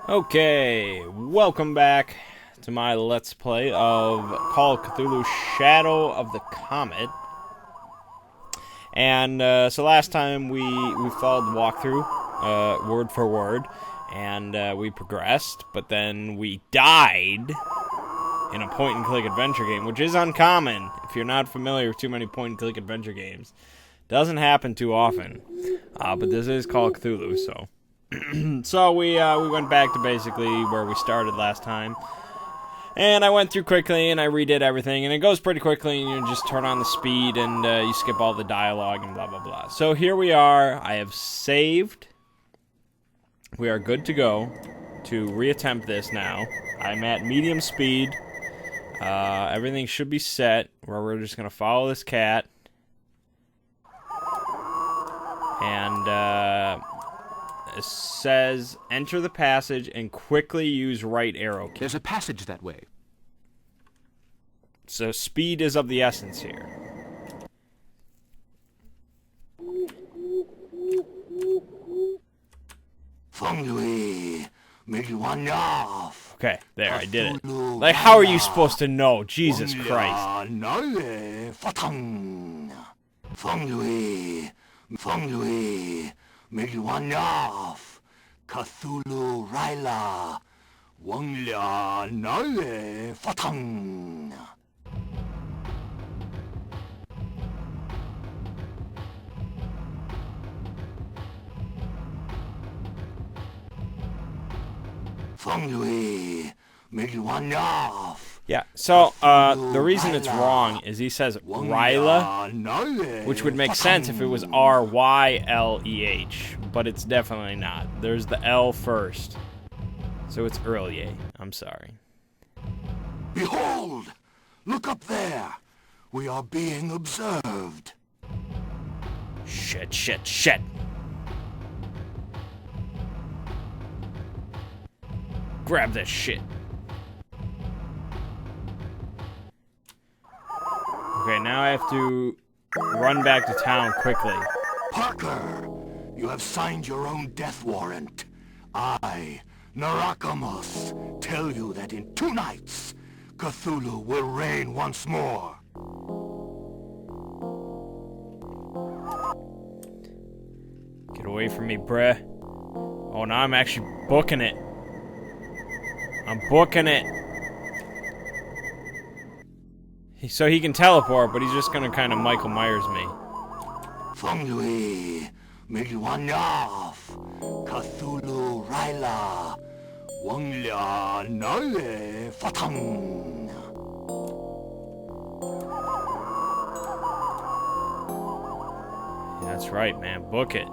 Okay, welcome back to my Let's Play of Call of Cthulhu Shadow of the Comet. And so last time we followed the walkthrough, word for word, and we progressed, but then we died in a point-and-click adventure game, which is uncommon if you're not familiar with too many point-and-click adventure games. Doesn't happen too often, but this is Call of Cthulhu, so... So we went back to basically where we started last time, and I went through quickly and I redid everything, and it goes pretty quickly, and you just turn on the speed and you skip all the dialogue and blah blah blah. So here we are. I have saved. We are good to go to reattempt this now. I'm at medium speed. Everything should be set where we're just gonna follow this cat and it says, enter the passage and quickly use right arrow key. There's a passage that way. So speed is of the essence here. Okay, there, I did it. Like, how are you supposed to know? Jesus Christ. Milwanaf, Cthulhu Raila, Wanglia Nae Fatang. Fonglui, Milwanaf. Yeah, so, the reason it's wrong is he says Ryla, which would make sense if it was R-Y-L-E-H, but it's definitely not. There's the L first, so it's Earlier. I'm sorry. Behold! Look up there! We are being observed. Shit, shit, shit! Grab this shit. Okay, now I have to run back to town quickly. Parker, you have signed your own death warrant. I, Narakamus, tell you that in 2 nights, Cthulhu will reign once more. Get away from me, bruh. Oh, now I'm actually booking it. I'm booking it. So he can teleport, but he's just gonna kind of Michael Myers me. Fonglui, Milwanaf, Cthulhu Raila, Wanglia Nae Fatang. That's right, man. Book it.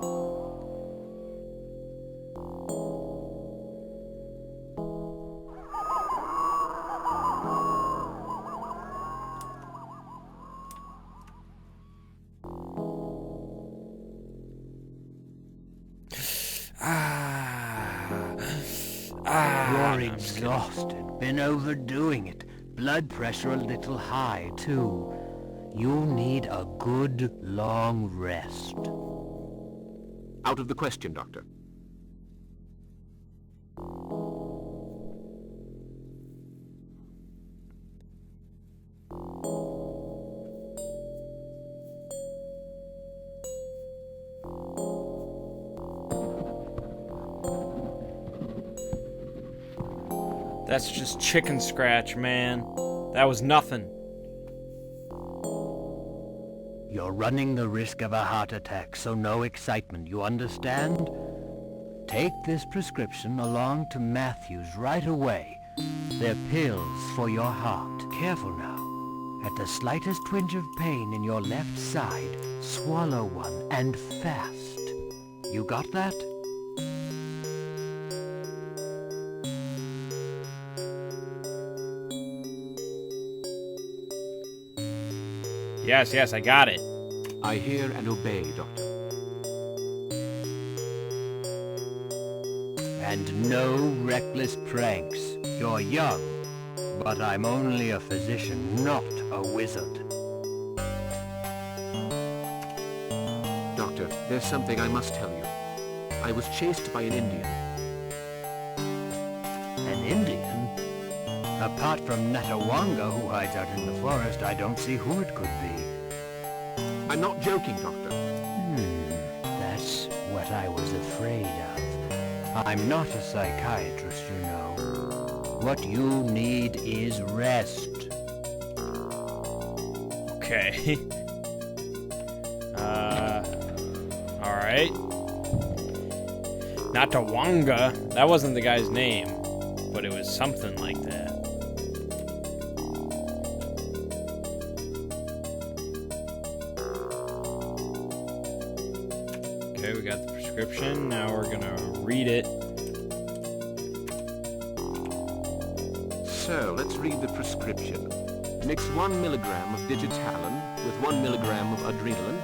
You're exhausted, been overdoing it. Blood pressure a little high, too. You'll need a good, long rest. Out of the question, Doctor. That's just chicken scratch, man. That was nothing. You're running the risk of a heart attack, so no excitement, you understand? Take this prescription along to Matthews right away. They're pills for your heart. Careful now. At the slightest twinge of pain in your left side, swallow one, and fast. You got that? Yes, I got it. I hear and obey, Doctor. And no reckless pranks. You're young, but I'm only a physician, not a wizard. Doctor, there's something I must tell you. I was chased by an Indian. Indian? Apart from Natawanga, who hides out in the forest, I don't see who it could be. I'm not joking, Doctor. That's what I was afraid of. I'm not a psychiatrist, you know. What you need is rest. Okay. Alright. Natawanga. That wasn't the guy's name, but it was something like that. Okay, we got the prescription. Now we're gonna read it. So, let's read the prescription. Mix 1 milligram of digitalin with 1 milligram of adrenaline.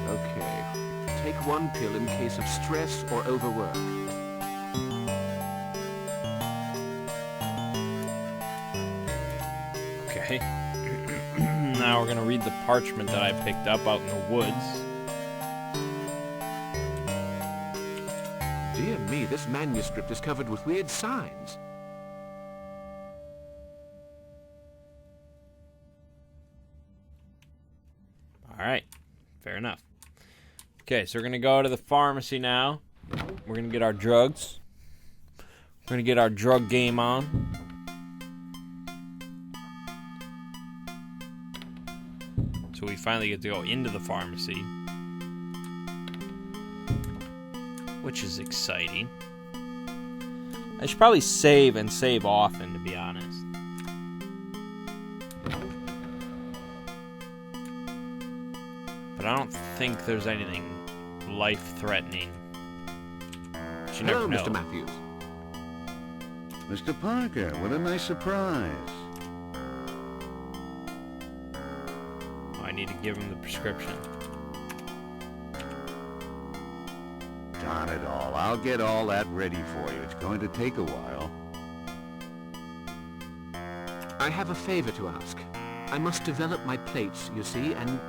Okay. Take 1 pill in case of stress or overwork. Okay. Now we're gonna read the parchment that I picked up out in the woods. Dear me, this manuscript is covered with weird signs. Alright. Fair enough. Okay, so we're gonna go to the pharmacy now. We're gonna get our drugs. We're gonna get our drug game on. So we finally get to go into the pharmacy, which is exciting. I should probably save and save often, to be honest. But I don't think there's anything life-threatening. But you never Hello, know. Mr. Matthews. Mr. Parker, what a nice surprise. I need to give him the prescription. Darn it all, I'll get all that ready for you. It's going to take a while. I have a favor to ask. I must develop my plates, you see, and...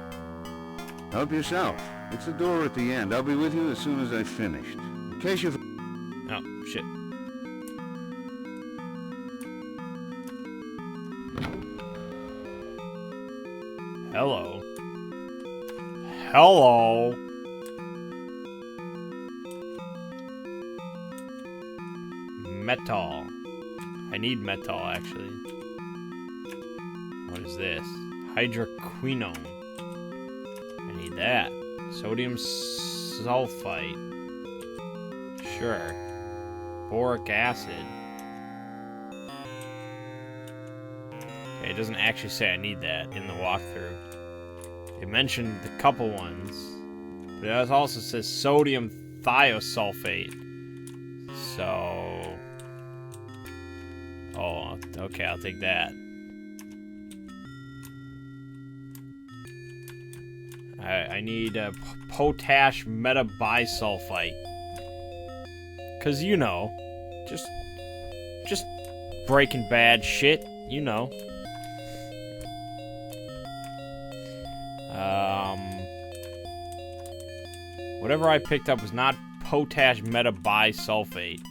Help yourself. It's the door at the end. I'll be with you as soon as I've finished. In case you've... Oh, shit. Hello. Hello. Metal. I need metal, actually. What is this? Hydroquinone. I need that. Sodium sulfite. Sure. Boric acid. Okay, it doesn't actually say I need that in the walkthrough. It mentioned a couple ones, but it also says sodium thiosulfate. So, oh, okay, I'll take that. I need potash metabisulfite. Cause you know, just Breaking Bad shit, you know. Whatever I picked up was not potash metabisulfate.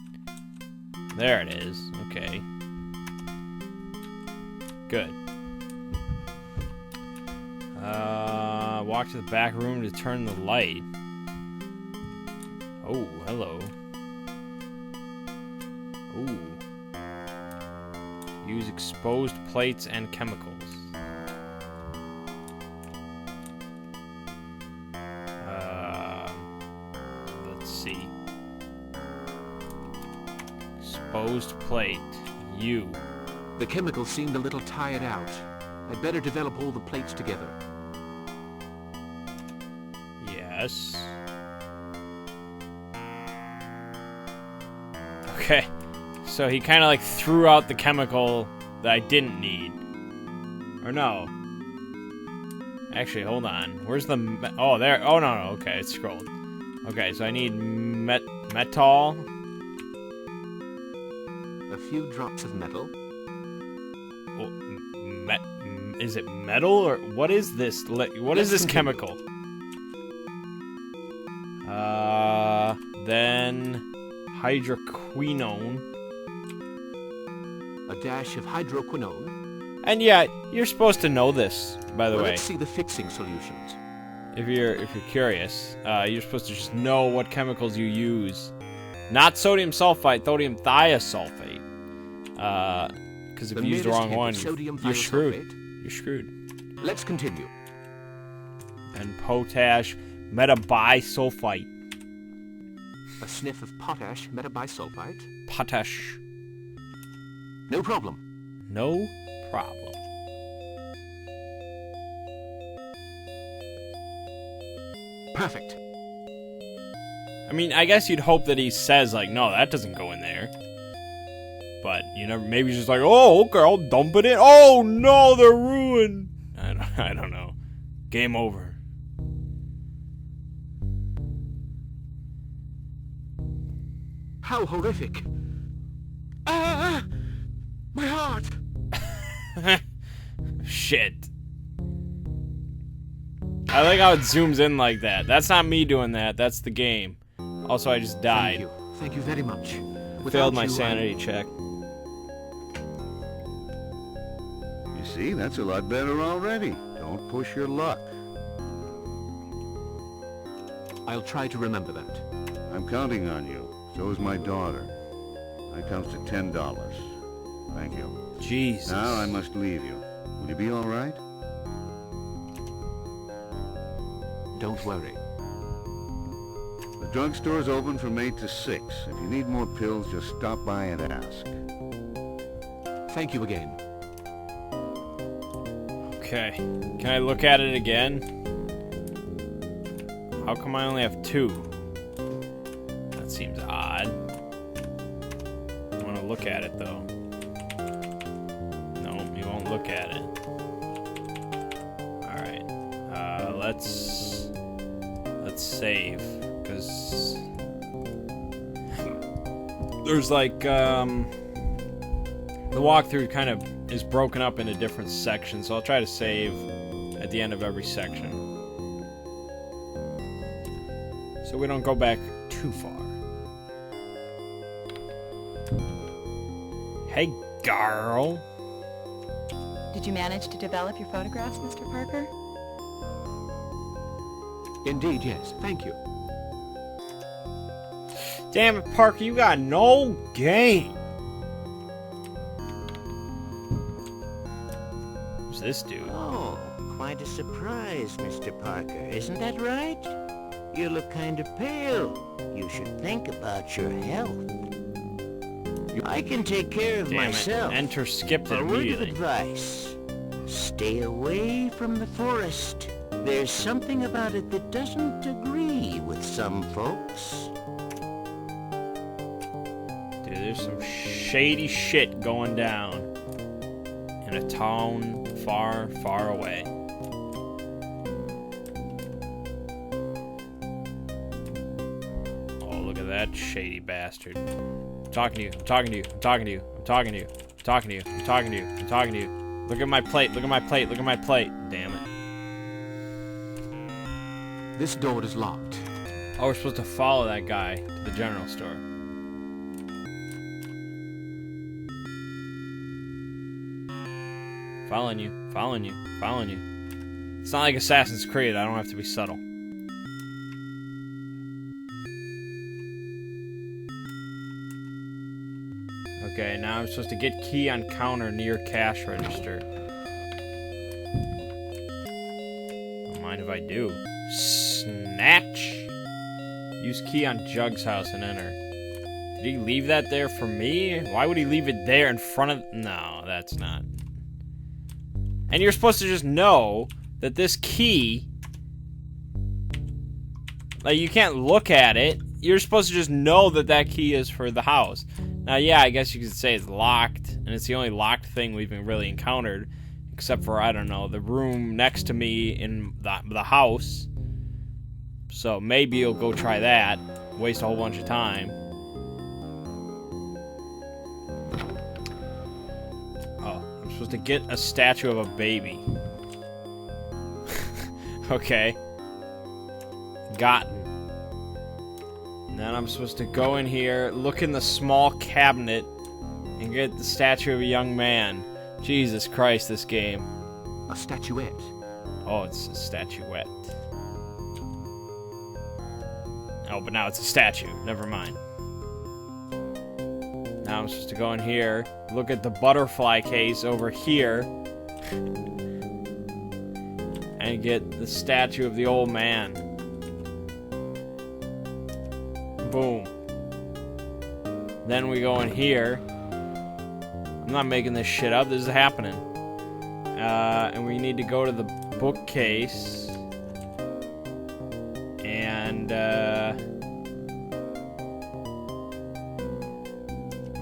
There it is. Okay. Good. Walk to the back room to turn the light. Oh, hello. Ooh. Use exposed plates and chemicals. Let's see. Exposed plate. U. The chemicals seemed a little tired out. I'd better develop all the plates together. Yes. Okay. So he kind of like threw out the chemical that I didn't need. Or no. Actually, hold on. Where's the... oh, there. Oh, no. Okay, it's scrolled. Okay, so I need metal. A few drops of metal. Oh, is it metal or... what is this? What is this chemical? Then... hydroquinone. a dash of hydroquinone. And yeah, you're supposed to know this, by the Well, way. let's see the fixing solutions. If you're curious, you're supposed to just know what chemicals you use. Not sodium sulfite, sodium thiosulfate. Because if you use the wrong one, you're screwed. You're screwed. Let's continue. And potash metabisulfite. A sniff of potash metabisulfite. Potash. No problem. No problem. Perfect. I mean, I guess you'd hope that he says, like, no, that doesn't go in there. But you never, maybe he's just like, oh, okay, I'll dump it in. Oh, no, they're ruined. I don't know. Game over. How horrific. Ah! My heart! Shit. I like how it zooms in like that. That's not me doing that. That's the game. Also, I just died. Thank you. Thank you very much. Failed my sanity check. You see, that's a lot better already. Don't push your luck. I'll try to remember that. I'm counting on you. So is my daughter. I counts to $10. Thank you. Jesus. Now I must leave you. Will you be all right? Don't worry. The drugstore's open from 8 to 6. If you need more pills, just stop by and ask. Thank you again. Okay. Can I look at it again? How come I only have 2? That seems odd. I want to look at it, though. No, you won't look at it. Alright. Let's save. Because there's like, the walkthrough kind of is broken up into different sections, so I'll try to save at the end of every section. So we don't go back too far. Hey, girl. Did you manage to develop your photographs, Mr. Parker? Indeed, yes. Thank you. Damn it, Parker, you got no game. Who's this dude? Oh, quite a surprise, Mr. Parker, isn't that right? You look kind of pale. You should think about your health. I can take care of Damn myself. it. Enter skipped it A word of immediately. advice. Stay away from the forest. There's something about it that doesn't agree with some folks. Dude, there's some shady shit going down in a town far, far away. Oh, look at that shady bastard. I'm talking to you, I'm talking to you, I'm talking to you, I'm talking to you, I'm talking to you, I'm talking to you, I'm talking to you. Look at my plate, look at my plate, look at my plate. Damn it. This door is locked. Oh, we're supposed to follow that guy to the general store. Following you, following you, following you. It's not like Assassin's Creed, I don't have to be subtle. Okay, now I'm supposed to get key on counter near cash register. Don't mind if I do. Snatch! Use key on Jug's house and enter. Did he leave that there for me? Why would he leave it there in front of... No, that's not. And you're supposed to just know that this key... Like, you can't look at it. You're supposed to just know that that key is for the house. Now, yeah, I guess you could say it's locked, and it's the only locked thing we've really encountered, except for, I don't know, the room next to me in the house. So maybe you'll go try that, waste a whole bunch of time. Oh, I'm supposed to get a statue of a baby. Okay. Gotten. And then I'm supposed to go in here, look in the small cabinet and get the statue of a young man. Jesus Christ, this game. A statuette. Oh, it's a statuette. Oh, but now it's a statue. Never mind. Now I'm supposed to go in here, look at the butterfly case over here, and get the statue of the old man. Boom. Then we go in here. I'm not making this shit up. This is happening. And we need to go to the bookcase. And,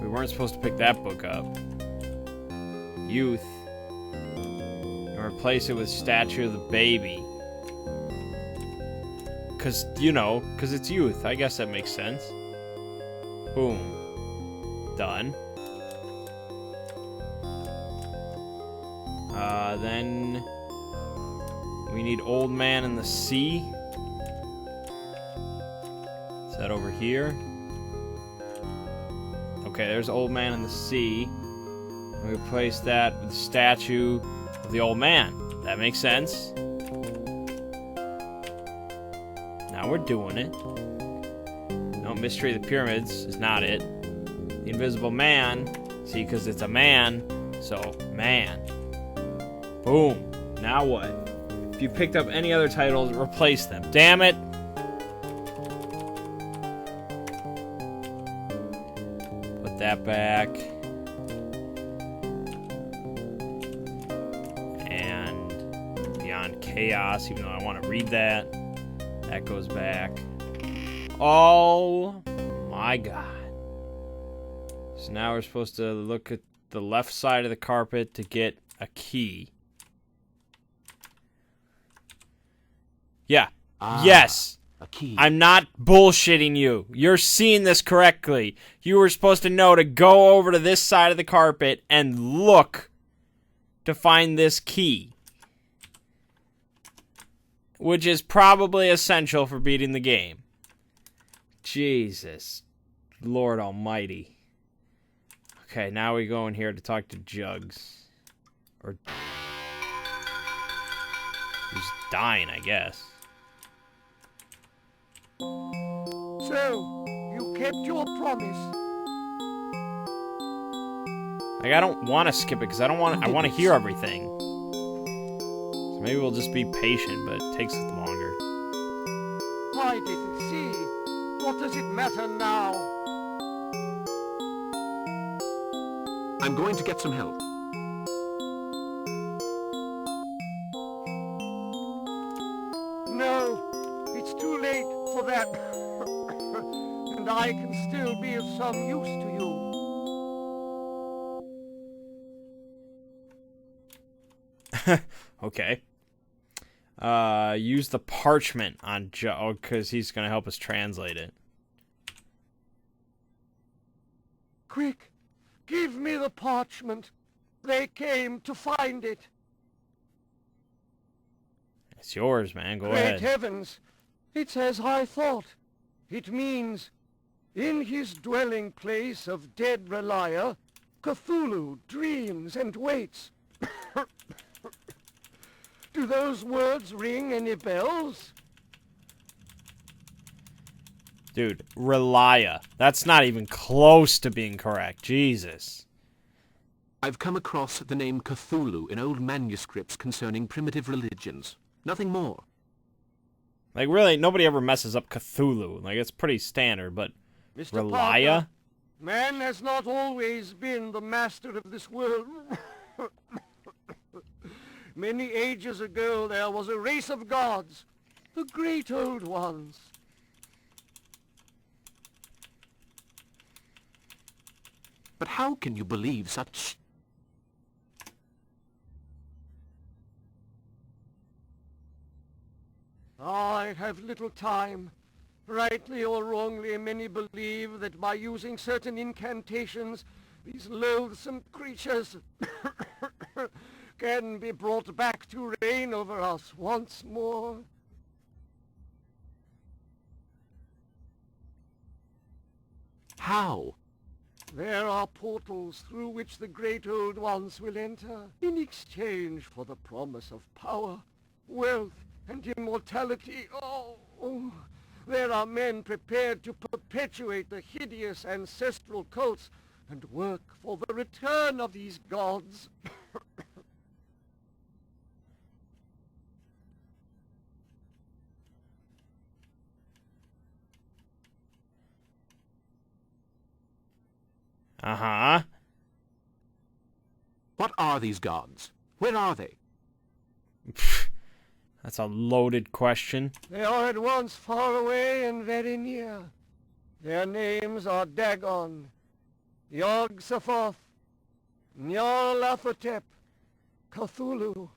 we weren't supposed to pick that book up. Youth. And replace it with Statue of the Baby. Because, you know, because it's youth. I guess that makes sense. Boom. Done. Then we need Old Man in the Sea. Is that over here? Okay, there's Old Man in the Sea. We replace that with the statue of the old man. That makes sense. Now we're doing it. No, Mystery of the Pyramids is not it. The Invisible Man. See, because it's a man. So, man. Boom. Now what? If you picked up any other titles, replace them. Damn it! Put that back. And Beyond Chaos, even though I want to read that. That goes back. Oh my god. So now we're supposed to look at the left side of the carpet to get a key. Yeah. Yes. A key. I'm not bullshitting you. You're seeing this correctly. You were supposed to know to go over to this side of the carpet and look to find this key. Which is probably essential for beating the game. Jesus. Lord Almighty. Okay, now we go in here to talk to Jugs. Or... he's dying, I guess. So, you kept your promise. Like, I don't want to skip it because I want to hear everything. So maybe we'll just be patient, but it takes longer. I didn't see. What does it matter now? I'm going to get some help. No, it's too late for that. And I can still be of some use to you. Okay. Use the parchment on Joe, because he's going to help us translate it. Quick, give me the parchment. They came to find it. It's yours, man. Go Great ahead. heavens, it's as I thought. It means, in his dwelling place of dead Relia, Cthulhu dreams and waits. Do those words ring any bells? Dude, Relia. That's not even close to being correct. Jesus. I've come across the name Cthulhu in old manuscripts concerning primitive religions. Nothing more. Like, really, nobody ever messes up Cthulhu. Like, it's pretty standard, but Mr. Relia? Parker, man has not always been the master of this world. Many ages ago there was a race of gods, the great old ones. But how can you believe such... I have little time. Rightly or wrongly, many believe that by using certain incantations, these loathsome creatures can be brought back to reign over us once more. How? There are portals through which the great old ones will enter in exchange for the promise of power, wealth, and immortality. Oh, there are men prepared to perpetuate the hideous ancestral cults and work for the return of these gods. Uh-huh. What are these gods? Where are they? That's a loaded question. They are at once far away and very near. Their names are Dagon, Yog-Sothoth, Nyarlathotep, Cthulhu.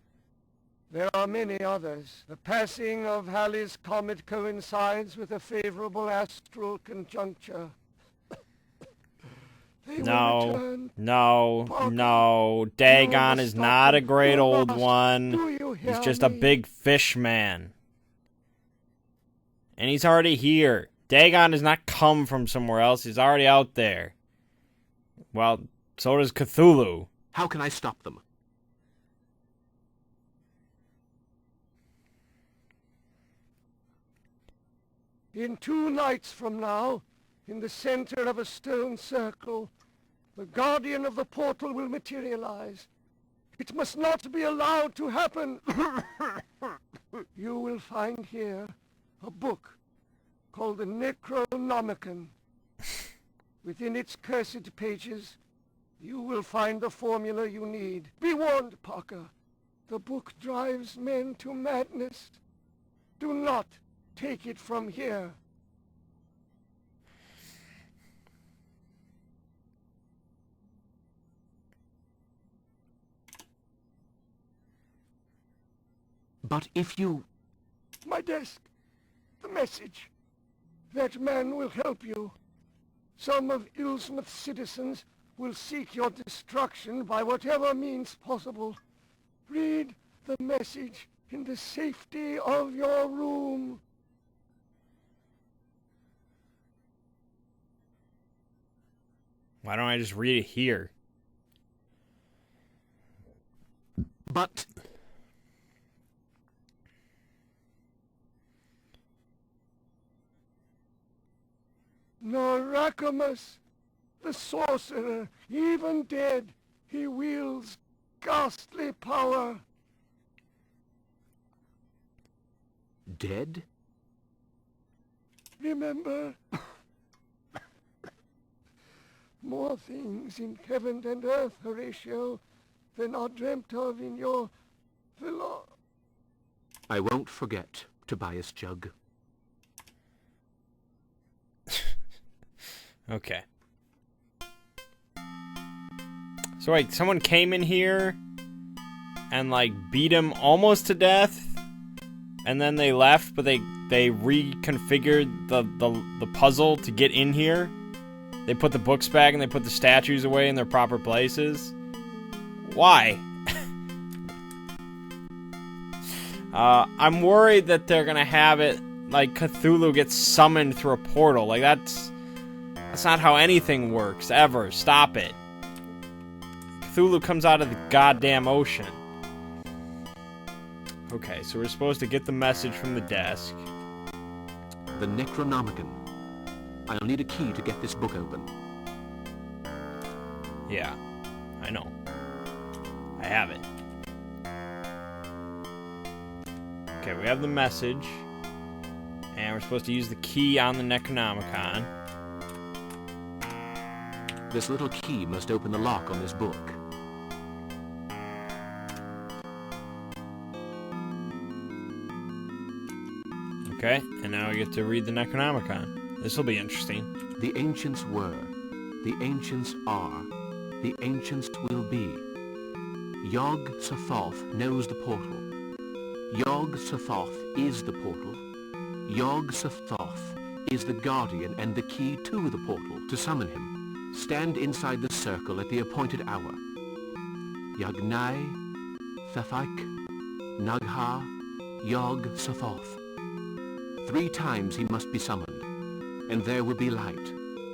There are many others. The passing of Halley's Comet coincides with a favorable astral conjuncture. No. Dagon is not a great old one. He's just a big fish man. And he's already here. Dagon does not come from somewhere else. He's already out there. Well, so does Cthulhu. How can I stop them? In 2 nights from now, in the center of a stone circle, the guardian of the portal will materialize. It must not be allowed to happen. You will find here a book called the Necronomicon. Within its cursed pages, you will find the formula you need. Be warned, Parker. The book drives men to madness. Do not take it from here. But if you... My desk. The message. That man will help you. Some of Ilsmouth's citizens will seek your destruction by whatever means possible. Read the message in the safety of your room. Why don't I just read it here? But... Narakamus, the sorcerer, even dead, he wields ghastly power. Dead? Remember, more things in heaven and earth, Horatio, than are dreamt of in your I won't forget, Tobias Jug. Okay. So wait, someone came in here and like beat him almost to death, and then they left, but they reconfigured the puzzle to get in here. They put the books back and they put the statues away in their proper places. Why? I'm worried that they're gonna have it like Cthulhu gets summoned through a portal. Like that's not how anything works, ever. Stop it. Cthulhu comes out of the goddamn ocean. Okay, so we're supposed to get the message from the desk. The Necronomicon. I'll need a key to get this book open. Yeah, I know. I have it. Okay, we have the message. And we're supposed to use the key on the Necronomicon. This little key must open the lock on this book. Okay, and now we get to read the Necronomicon. This will be interesting. The ancients were, the ancients are, the ancients will be. Yog-Sothoth knows the portal. Yog-Sothoth is the portal. Yog-Sothoth is the guardian and the key to the portal to summon him. Stand inside the circle at the appointed hour. Yagnai, Thethike, Nagha, Yog-Sothoth. 3 times he must be summoned, and there will be light.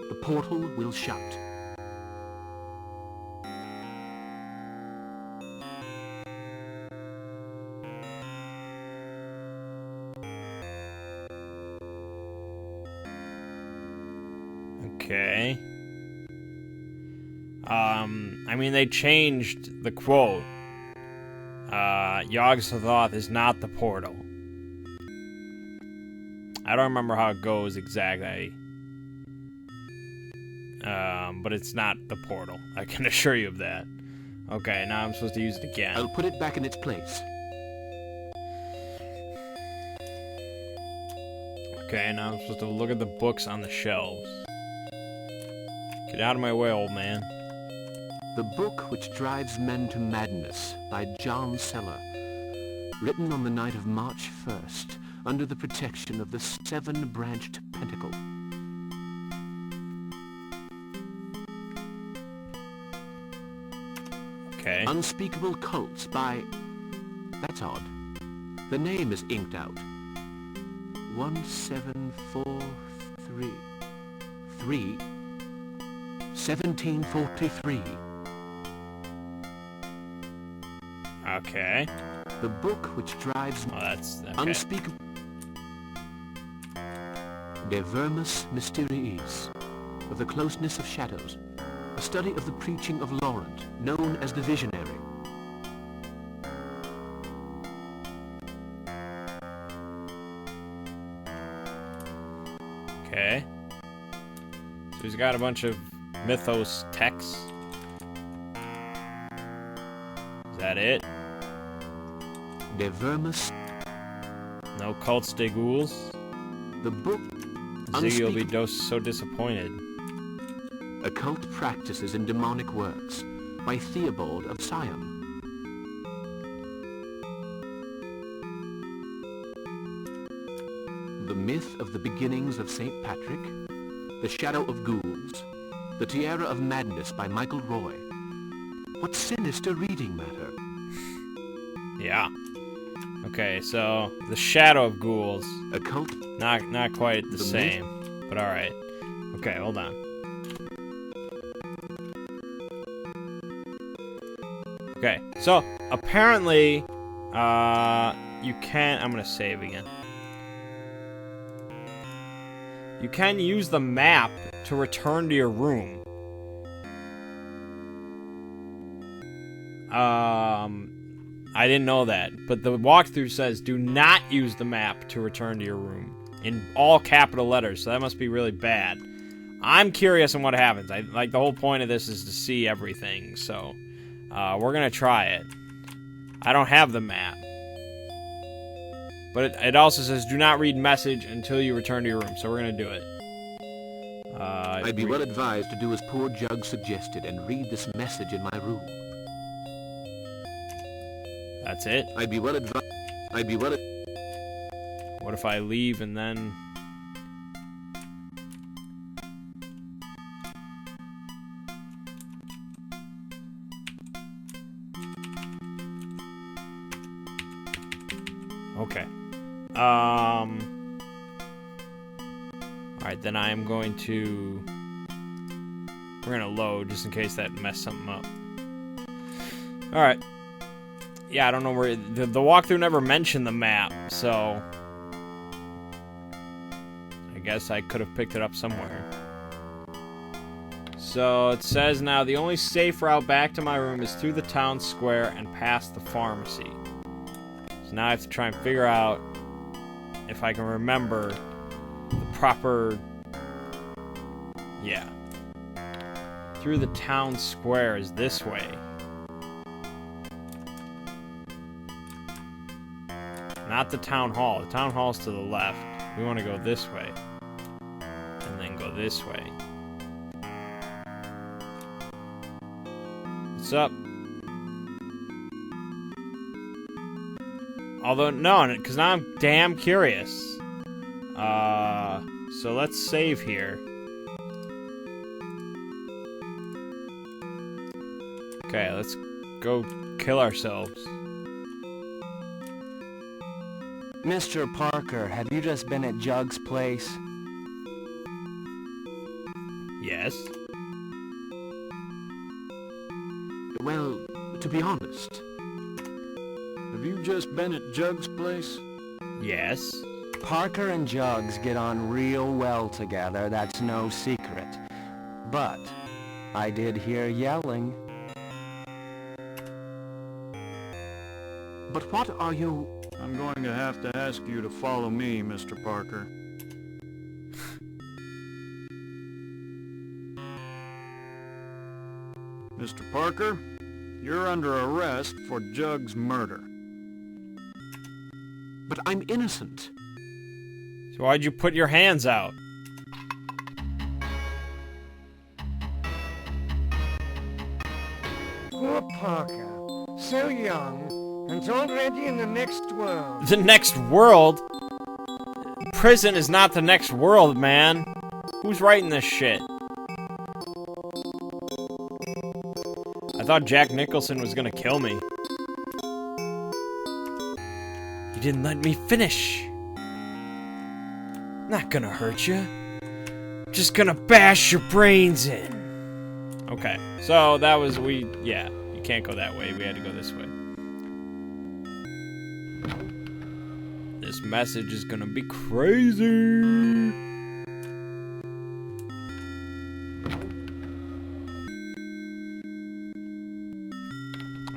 The portal will shut. Okay. I mean, they changed the quote. Yog-Sothoth is not the portal. I don't remember how it goes exactly. But it's not the portal. I can assure you of that. Okay, now I'm supposed to use it again. I'll put it back in its place. Okay, now I'm supposed to look at the books on the shelves. Get out of my way, old man. The Book Which Drives Men to Madness by John Seller. Written on the night of March 1st, under the protection of the seven-branched pentacle. Okay. Unspeakable Cults by... That's odd. The name is inked out. 1743. 1743. Okay. The Book Which Drives... Oh, that's... Okay. Unspeakable... De Vermis Mysteriis. Of the Closeness of Shadows. A study of the preaching of Laurent, known as the Visionary. Okay. So he's got a bunch of mythos texts. Is that it? De Vermis. No cults de ghouls? The book... Ziggy will be so disappointed. Occult Practices and Demonic Works by Theobald of Siam. The Myth of the Beginnings of St. Patrick. The Shadow of Ghouls. The Tiara of Madness by Michael Roy. What sinister reading matter. Yeah. Okay, so the Shadow of Ghouls. Occult. Not quite the same, but all right. Okay, hold on. Okay, so apparently, you can. I'm gonna save again. You can use the map to return to your room. I didn't know that, but the walkthrough says do not use the map to return to your room in all capital letters, so that must be really bad. I'm curious on what happens. Like the whole point of this is to see everything, so we're gonna try it. I don't have the map. But it also says, do not read message until you return to your room, so we're going to do it. I'd be well advised to do as poor Jug suggested and read this message in my room. That's it? I'd be well advised... What if I leave and then... Okay. Alright, then I am going to... We're gonna load, just in case that messed something up. Alright. Yeah, I don't know where... The walkthrough never mentioned the map, so... I guess I could have picked it up somewhere. So, it says now, the only safe route back to my room is through the town square and past the pharmacy. So now I have to try and figure out if I can remember the proper... Yeah. Through the town square is this way. Not the town hall. The town hall's to the left. We want to go this way. And then go this way. What's up? Although, no, because now I'm damn curious. So let's save here. Okay, let's go kill ourselves. Mr. Parker, have you just been at Jug's place? Yes. Well, to be honest... Have you just been at Jug's place? Yes. Parker and Jugs get on real well together, that's no secret. But I did hear yelling. But what are you... I'm going to have to ask you to follow me, Mr. Parker. Mr. Parker, you're under arrest for Jug's murder. But I'm innocent. So why'd you put your hands out? Poor Parker, so young, and already in the next world. The next world? Prison is not the next world, man. Who's writing this shit? I thought Jack Nicholson was gonna kill me. You didn't let me finish. Not gonna hurt you. Just gonna bash your brains in. Okay, so that was yeah, you can't go that way. We had to go this way. This message is gonna be crazy.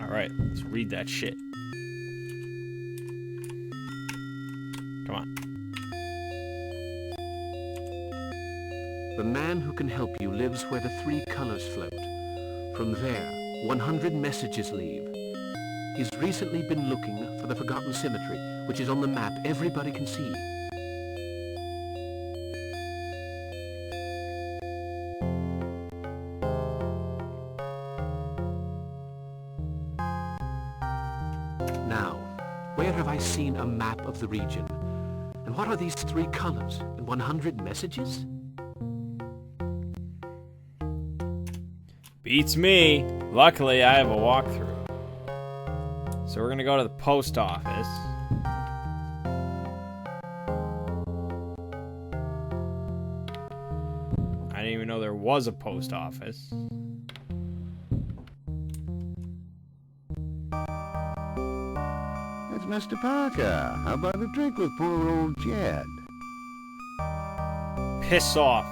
Alright, let's read that shit. Come on. The man who can help you lives where the three colors float. From there, 100 messages leave. He's recently been looking for the Forgotten Cemetery, which is on the map everybody can see. Now, where have I seen a map of the region? And what are these three colors and 100 messages? Beats me. Luckily, I have a walkthrough. So we're gonna go to the post office. I didn't even know there was a post office. It's Mr. Parker. How about a drink with poor old Jed? Piss off.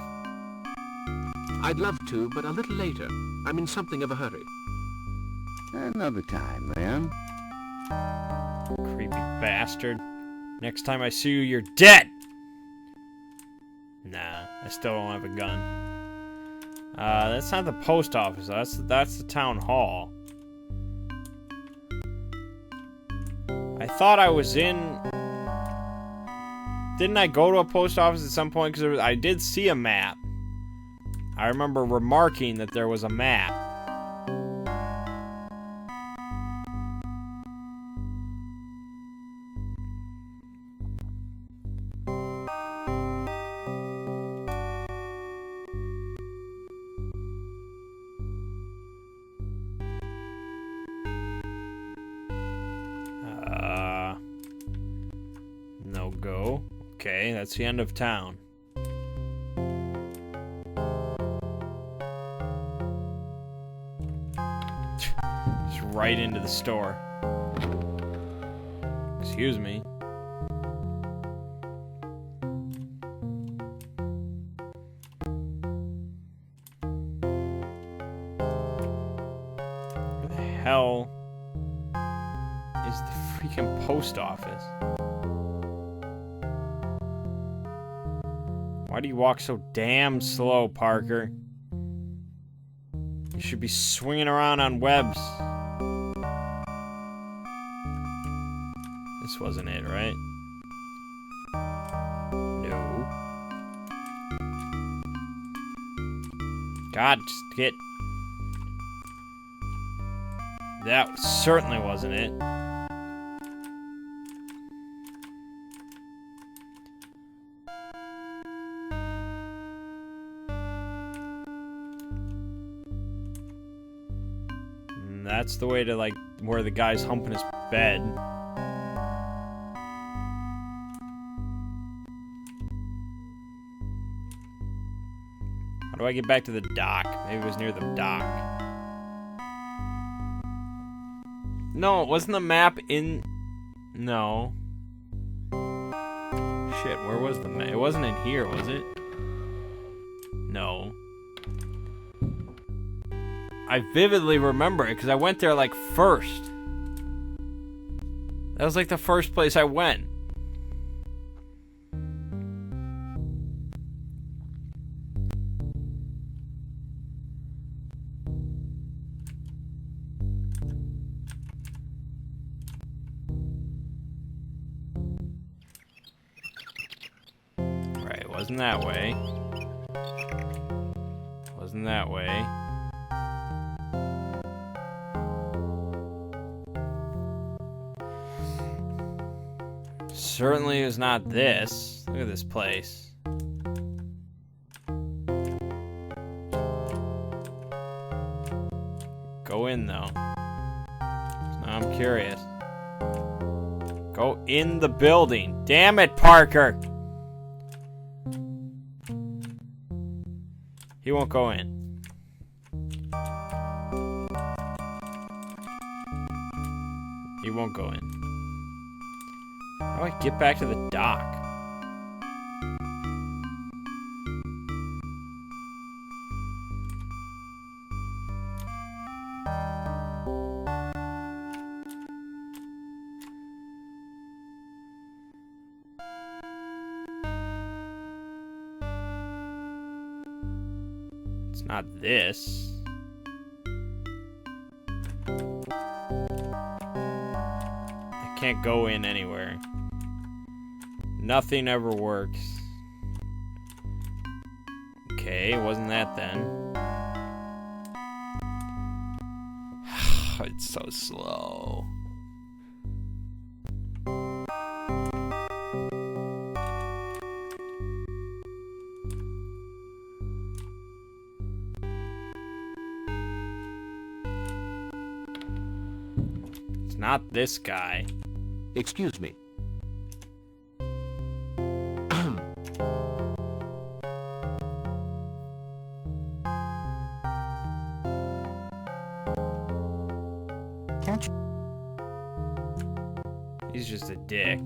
I'd love to, but a little later. I'm in something of a hurry. Another time, then. Creepy bastard. Next time I see you, you're dead! Nah, I still don't have a gun. That's not the post office. That's the town hall. I thought I was in... Didn't I go to a post office at some point? Because I did see a map. I remember remarking that there was a map. No go. Okay, that's the end of town. Just right into the store. Excuse me. Where the hell is the freaking post office? Why do you walk so damn slow, Parker? You should be swinging around on webs. This wasn't it, right? No. God, just get... That certainly wasn't it. That's the way to, like, where the guy's humping his bed. How do I get back to the dock? Maybe it was near the dock. No, wasn't the map in... No. Shit, where was the map? It wasn't in here, was it? No. I vividly remember it because I went there like first. That was like the first place I went. Right, wasn't that way. Wasn't that way. Certainly it was not this. Look at this place. Go in though. Now I'm curious. Go in the building. Damn it, Parker! He won't go in. He won't go in. How do I get back to the dock? It's not this. I can't go in anywhere. Nothing ever works. Okay, wasn't that then? It's so slow. It's not this guy. Excuse me. Can't you? He's just a dick.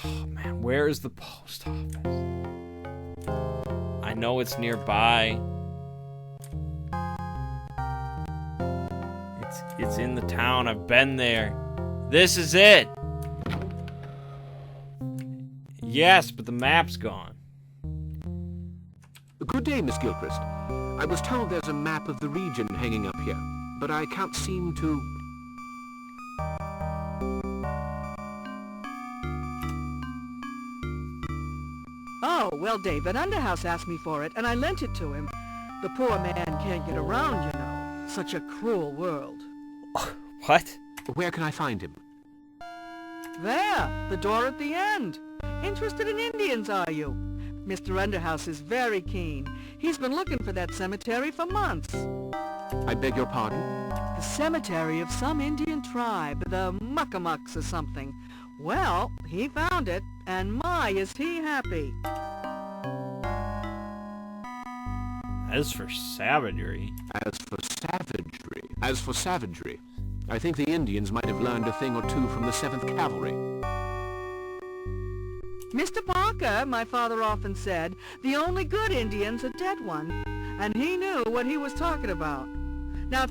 Oh man, where is the post office? I know it's nearby. It's in the town. I've been there. This is it. Yes, but the map's gone. Good day, Miss Gilchrist. I was told there's a map of the region hanging up here, but I can't seem to... Oh, well, David Underhouse asked me for it, and I lent it to him. The poor man can't get around, you know. Such a cruel world. What? Where can I find him? There, the door at the end. Interested in Indians, are you? Mr. Underhouse is very keen. He's been looking for that cemetery for months. I beg your pardon? The cemetery of some Indian tribe, the Muckamucks or something. Well, he found it, and my, is he happy. As for savagery. As for savagery, I think the Indians might have learned a thing or two from the 7th Cavalry. Mr. Parker, my father often said, the only good Indian's a dead one, and he knew what he was talking about. Now,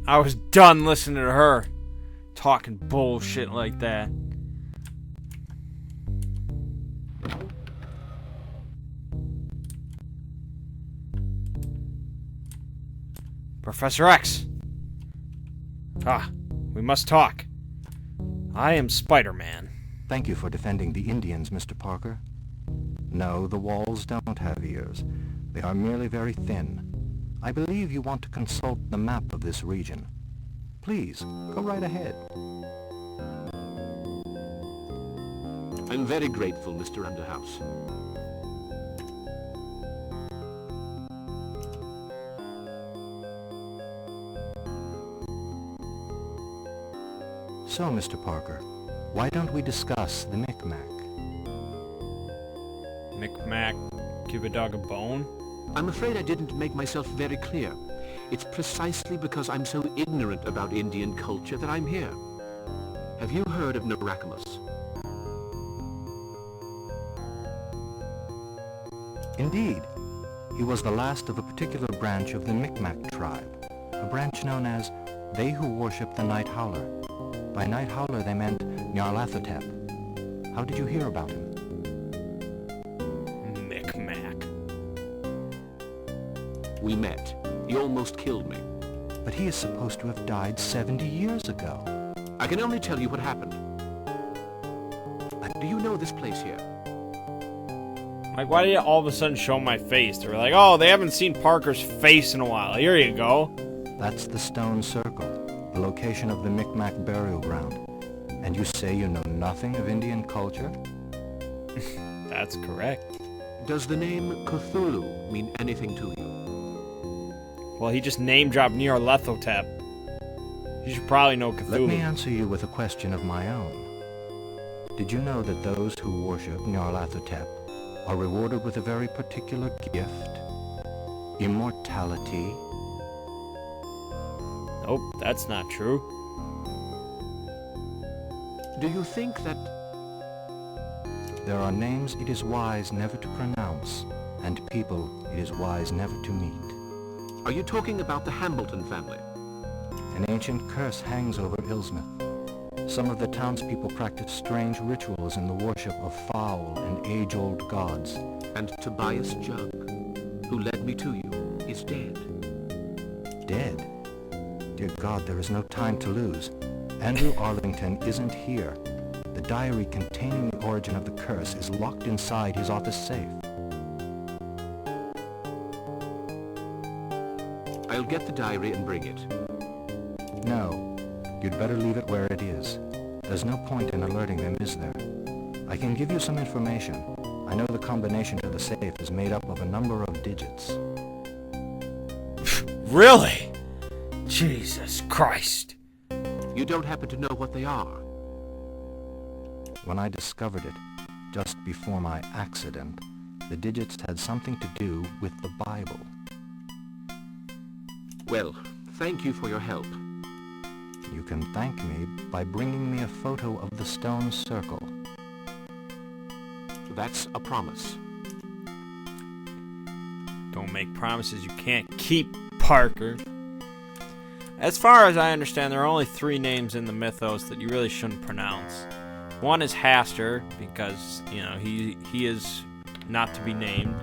I was done listening to her talking bullshit like that. Professor X! Ah, we must talk. I am Spider-Man. Thank you for defending the Indians, Mr. Parker. No, the walls don't have ears. They are merely very thin. I believe you want to consult the map of this region. Please, go right ahead. I'm very grateful, Mr. Underhouse. So, Mr. Parker, why don't we discuss the Micmac? Micmac, give a dog a bone? I'm afraid I didn't make myself very clear. It's precisely because I'm so ignorant about Indian culture that I'm here. Have you heard of Narakamus? Indeed. He was the last of a particular branch of the Micmac tribe, a branch known as they who worship the Night Howler. By Night Howler they meant Nyarlathotep. How did you hear about him? Micmac. We met. He almost killed me. But he is supposed to have died 70 years ago. I can only tell you what happened. Do you know this place here? Like, why did you all of a sudden show my face? They were like, oh, they haven't seen Parker's face in a while. Here you go. That's the Stone Circle, the location of the Micmac burial ground. And you say you know nothing of Indian culture? That's correct. Does the name Cthulhu mean anything to you? Well, he just name-dropped Nyarlathotep. You should probably know Cthulhu. Let me answer you with a question of my own. Did you know that those who worship Nyarlathotep are rewarded with a very particular gift? Immortality? Nope, that's not true. Do you think that... There are names it is wise never to pronounce, and people it is wise never to meet. Are you talking about the Hambleton family? An ancient curse hangs over Hillsmith. Some of the townspeople practice strange rituals in the worship of foul and age-old gods. And Tobias Jug, who led me to you, is dead. Dead? Dear God, there is no time to lose. Andrew Arlington isn't here. The diary containing the origin of the curse is locked inside his office safe. I'll get the diary and bring it. No. You'd better leave it where it is. There's no point in alerting them, is there? I can give you some information. I know the combination to the safe is made up of a number of digits. Really? Jesus Christ. You don't happen to know what they are? When I discovered it, just before my accident, the digits had something to do with the Bible. Well, thank you for your help. You can thank me by bringing me a photo of the Stone Circle. That's a promise. Don't make promises you can't keep, Parker. As far as I understand, there are only 3 names in the mythos that you really shouldn't pronounce. One is Hastur, because, you know, he is not to be named.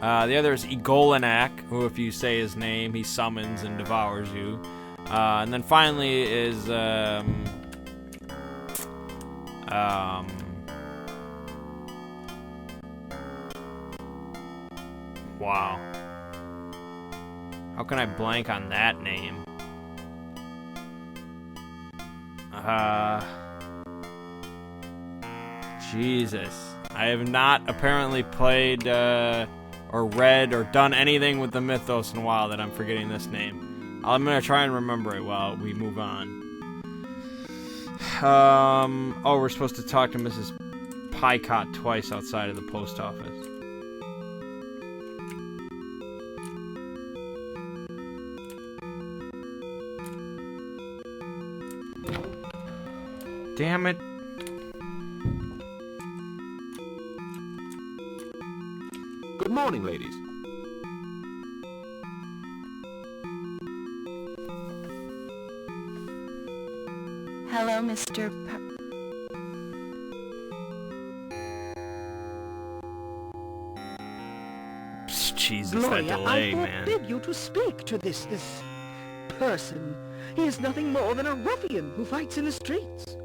The other is Egolinak, who if you say his name, he summons and devours you. And then finally is, wow. How can I blank on that name? Jesus. I have not apparently played, or read, or done anything with the mythos in a while that I'm forgetting this name. I'm gonna try and remember it while we move on. Oh, we're supposed to talk to Mrs. Pycott twice outside of the post office. Damn it. Good morning, ladies. Hello, Mr. Jesus, Gloria, that delay, I man. forbid you to speak to this person. He is nothing more than a ruffian who fights in the streets.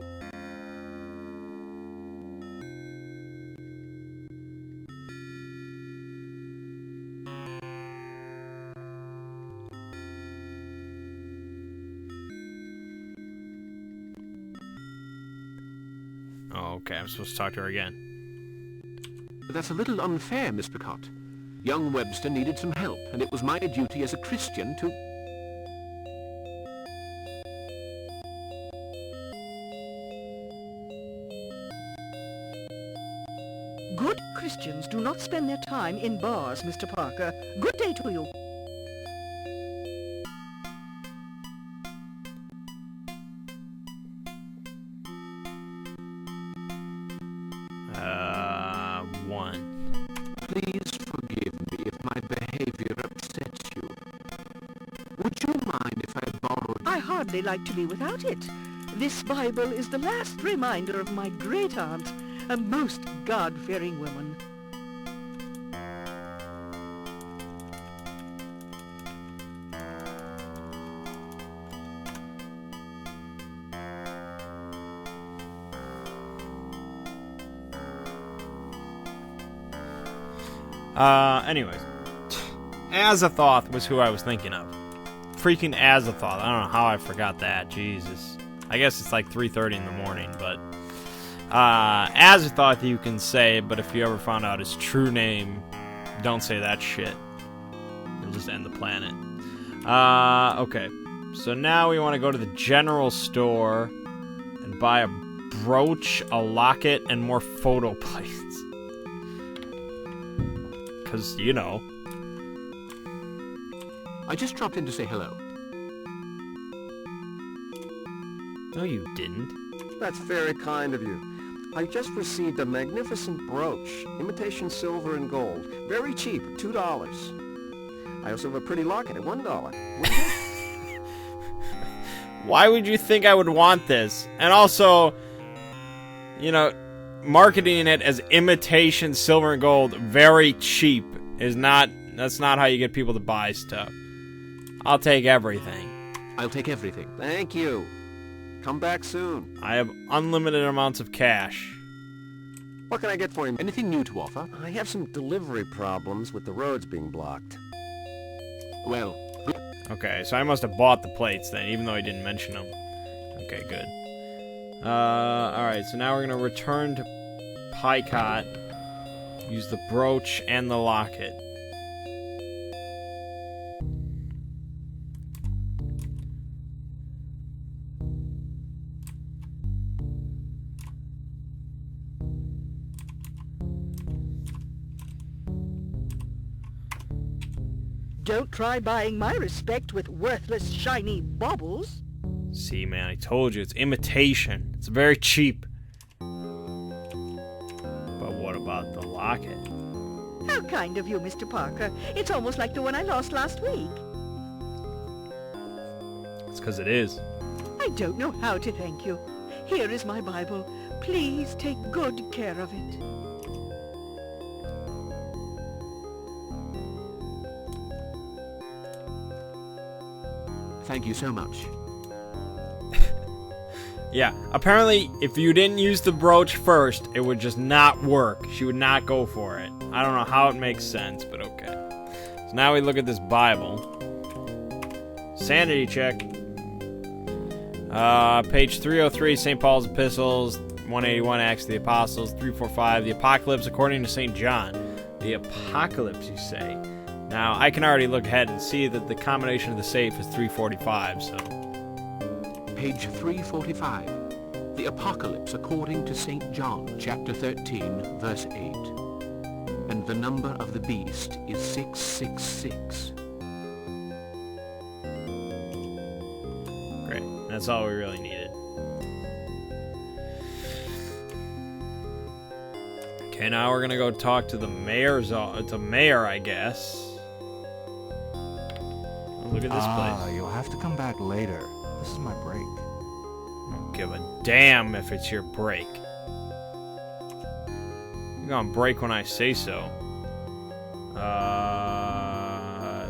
Oh, okay, I'm supposed to talk to her again. That's a little unfair, Miss Picot. Young Webster needed some help, and it was my duty as a Christian to... Good Christians do not spend their time in bars, Mr. Parker. Good day to you. Please forgive me if my behavior hardly like to be without it. This Bible is the last reminder of my great-aunt, a most God-fearing woman. Anyways. Azathoth was who I was thinking of. Freaking Azathoth. I don't know how I forgot that. Jesus. I guess it's like 3:30 in the morning, but... Azathoth you can say, but if you ever found out his true name, don't say that shit. You'll just end the planet. Okay. So now we want to go to the general store and buy a brooch, a locket, and more photo plates. Because, you know. I just dropped in to say hello. No, you didn't. That's very kind of you. I just received a magnificent brooch, imitation silver and gold. Very cheap, $2. I also have a pretty locket at $1. Why would you think I would want this? And also, you know, marketing it as imitation silver and gold, very cheap, is not... That's not how you get people to buy stuff. I'll take everything. I'll take everything. Thank you. Come back soon. I have unlimited amounts of cash. What can I get for you? Anything new to offer? I have some delivery problems with the roads being blocked. Well... Okay, so I must have bought the plates then, even though I didn't mention them. Okay, good. Alright, so now we're gonna return to Picot. Use the brooch and the locket. Don't try buying my respect with worthless, shiny baubles. See, man, I told you, it's imitation. It's very cheap. But what about the locket? How kind of you, Mr. Parker. It's almost like the one I lost last week. It's because it is. I don't know how to thank you. Here is my Bible. Please take good care of it. Thank you so much. Yeah, apparently, if you didn't use the brooch first, it would just not work. She would not go for it. I don't know how it makes sense, but okay. So now we look at this Bible. Sanity check. Page 303, St. Paul's Epistles. 181, Acts of the Apostles. 345, the Apocalypse according to St. John. The Apocalypse, you say? Now, I can already look ahead and see that the combination of the safe is 345, so... Page 345. The Apocalypse according to St. John, chapter 13, verse 8. And the number of the beast is 666. Great. That's all we really needed. Okay, now we're gonna go talk to the mayor's... It's a mayor, I guess. Look at this place. You'll have to come back later. This is my break. I don't give a damn if it's your break. You're gonna break when I say so.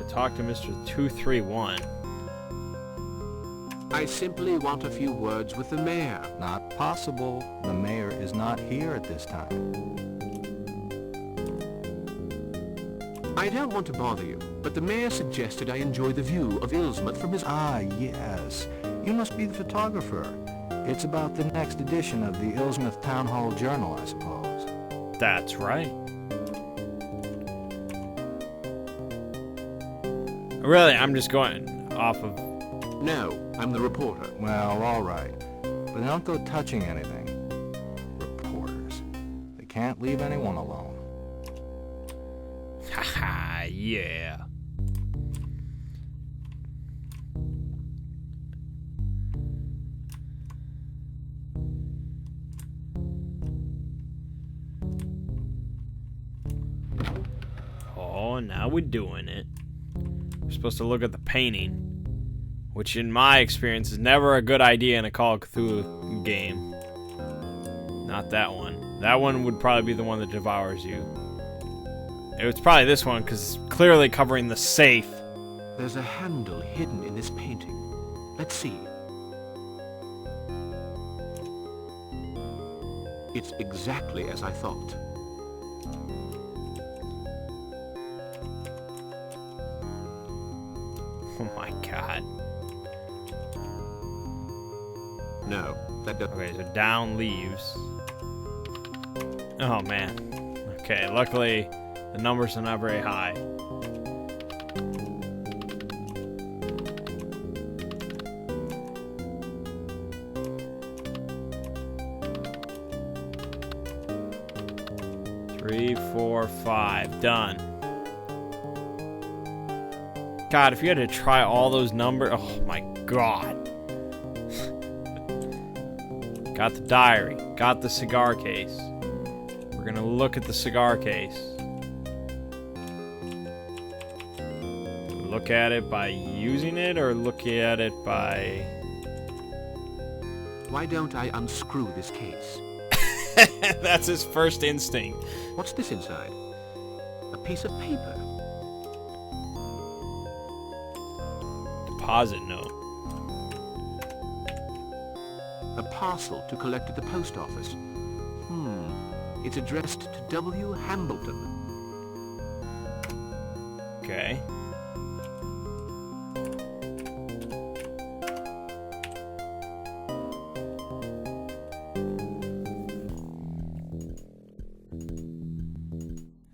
Talk to Mr. 231. I simply want a few words with the mayor. Not possible. The mayor is not here at this time. I don't want to bother you, but the mayor suggested I enjoy the view of Ilsmouth from his... Ah, yes. You must be the photographer. It's about the next edition of the Ilsmouth Town Hall Journal, I suppose. That's right. Really, I'm just going off of... No, I'm the reporter. Well, all right. But don't go touching anything. Reporters. They can't leave anyone alone. Haha, yeah. Oh, now we're doing it. We're supposed to look at the painting. which in my experience is never a good idea in a Call of Cthulhu game. Not that one. That one would probably be the one that devours you. It was probably this one, because it's clearly covering the safe. There's a handle hidden in this painting. Let's see. It's exactly as I thought. Oh my god. No, that doesn't... Okay, so down leaves. Oh man. Okay, luckily the numbers are not very high. Three, 4, 5. Done. God, if you had to try all those numbers... Oh my god. Got the diary. Got the cigar case. We're gonna look at the cigar case. Look at it by using it, or look at it by... Why don't I unscrew this case? That's his first instinct. What's this inside? A piece of paper. Deposit note. A parcel to collect at the post office. It's addressed to W. Hambleton. Okay.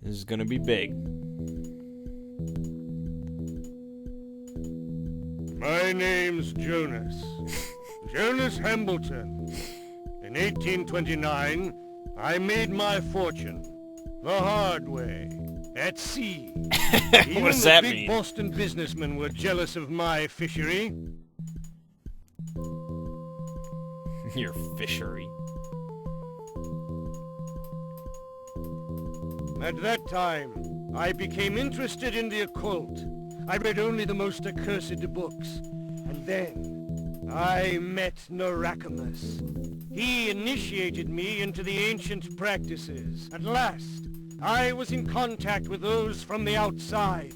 This is gonna be big. My name's Jonas. Jonas Hambleton. In 1829, I made my fortune. The hard way. At sea. Even What does the that big mean? Boston businessmen were jealous of my fishery. Your fishery. At that time, I became interested in the occult. I read only the most accursed books. And then, I met Narakamus. He initiated me into the ancient practices. At last, I was in contact with those from the outside.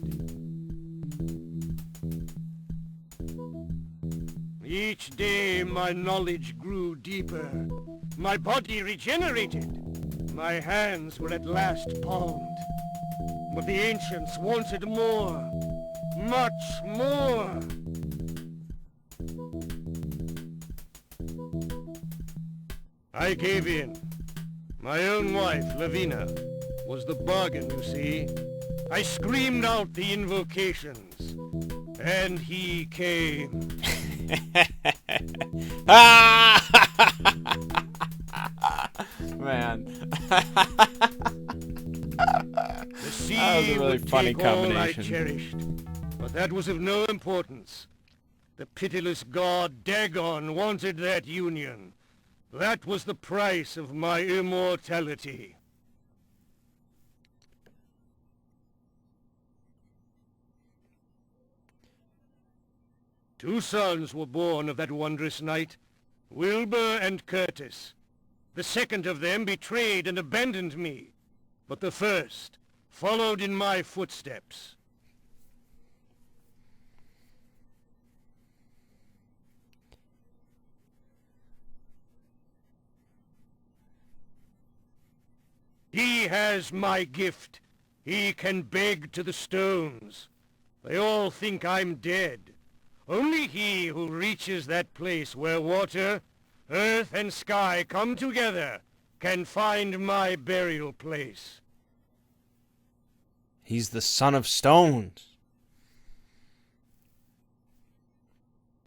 Each day, my knowledge grew deeper. My body regenerated. My hands were at last palmed. But the ancients wanted more. Much more. I gave in. My own wife, Lavina, was the bargain, you see. I screamed out the invocations, and he came. Man. The sea That was a really would funny take all I combination. cherished, but that was of no importance. The pitiless god Dagon wanted that union. That was the price of my immortality. Two sons were born of that wondrous night, Wilbur and Curtis. The second of them betrayed and abandoned me, but the first followed in my footsteps. He has my gift. He can beg to the stones. They all think I'm dead. Only he who reaches that place where water, earth, and sky come together can find my burial place. He's the son of stones.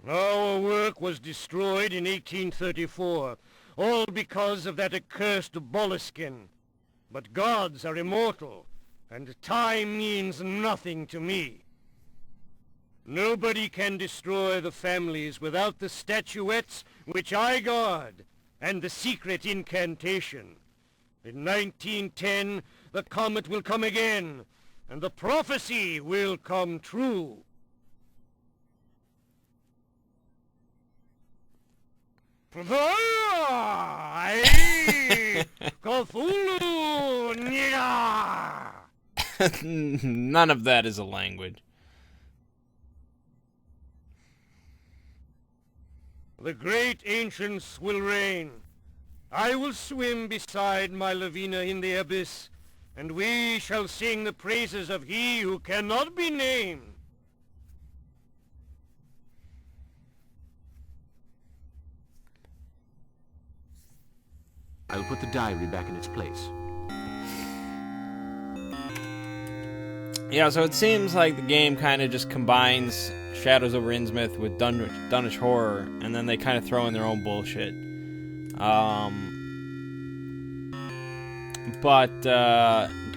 Our work was destroyed in 1834, all because of that accursed Boleskine. But gods are immortal, and time means nothing to me. Nobody can destroy the families without the statuettes which I guard, and the secret incantation. In 1910, the comet will come again, and the prophecy will come true. Cthulhu! None of that is a language. The great ancients will reign. I will swim beside my Lavina in the abyss, and we shall sing the praises of he who cannot be named. I will put the diary back in its place. Yeah, so it seems like the game kind of just combines Shadows over Innsmouth with Dunwich Horror, and then they kind of throw in their own bullshit. But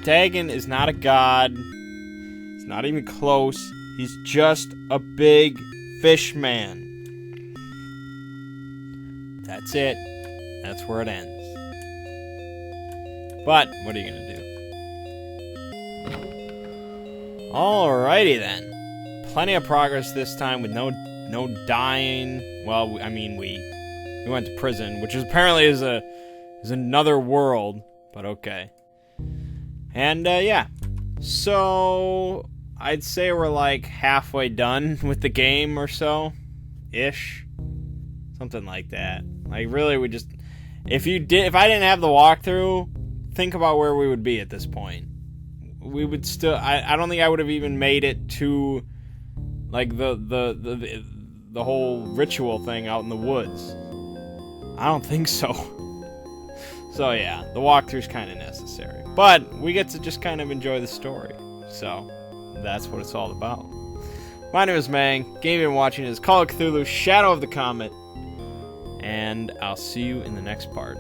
Dagon is not a god. He's not even close. He's just a big fish man. That's it. That's where it ends. But what are you gonna do? Alrighty then. Plenty of progress this time with no dying. Well, I mean we went to prison, which apparently is another world, but okay. And yeah, so I'd say we're like halfway done with the game or so, ish, something like that. Like really, we just if I didn't have the walkthrough, think about where we would be at this point. We would still. I don't think I would have even made it to like the whole ritual thing out in the woods. I don't think so. So yeah, the walkthrough's kind of necessary, but we get to just kind of enjoy the story. So that's what it's all about. My name is Mangg. Game you've been watching is Call of Cthulhu: Shadow of the Comet, and I'll see you in the next part.